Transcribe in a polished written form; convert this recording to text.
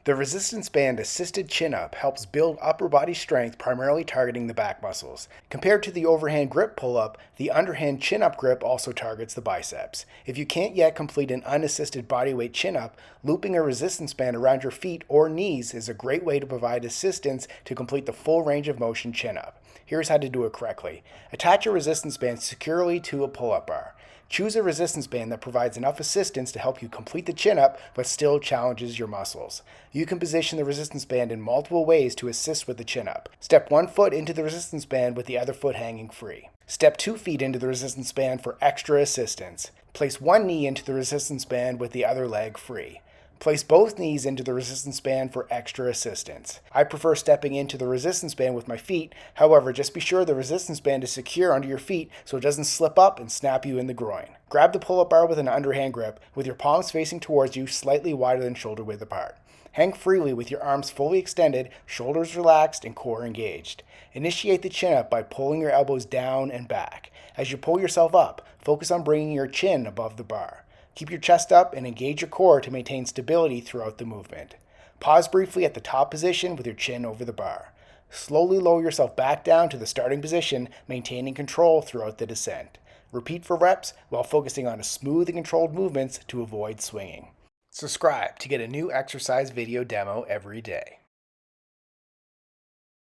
The resistance band assisted chin up helps build upper body strength, primarily targeting the back muscles. Compared to the overhand grip pull up, the underhand chin up grip also targets the biceps. If you can't yet complete an unassisted bodyweight chin up, looping a resistance band around your feet or knees is a great way to provide assistance to complete the full range of motion chin up. Here's how to do it correctly. Attach a resistance band securely to a pull up bar. Choose a resistance band that provides enough assistance to help you complete the chin up but still challenges your muscles. You can position the resistance band in multiple ways to assist with the chin up. Step 1 foot into the resistance band with the other foot hanging free. Step 2 feet into the resistance band for extra assistance. Place one knee into the resistance band with the other leg free. Place both knees into the resistance band for extra assistance. I prefer stepping into the resistance band with my feet. However, just be sure the resistance band is secure under your feet so it doesn't slip up and snap you in the groin. Grab the pull-up bar with an underhand grip with your palms facing towards you, slightly wider than shoulder width apart. Hang freely with your arms fully extended, shoulders relaxed, and core engaged. Initiate the chin up by pulling your elbows down and back. As you pull yourself up, focus on bringing your chin above the bar. Keep your chest up and engage your core to maintain stability throughout the movement. Pause briefly at the top position with your chin over the bar. Slowly lower yourself back down to the starting position, maintaining control throughout the descent. Repeat for reps while focusing on a smooth and controlled movements to avoid swinging. Subscribe to get a new exercise video demo every day.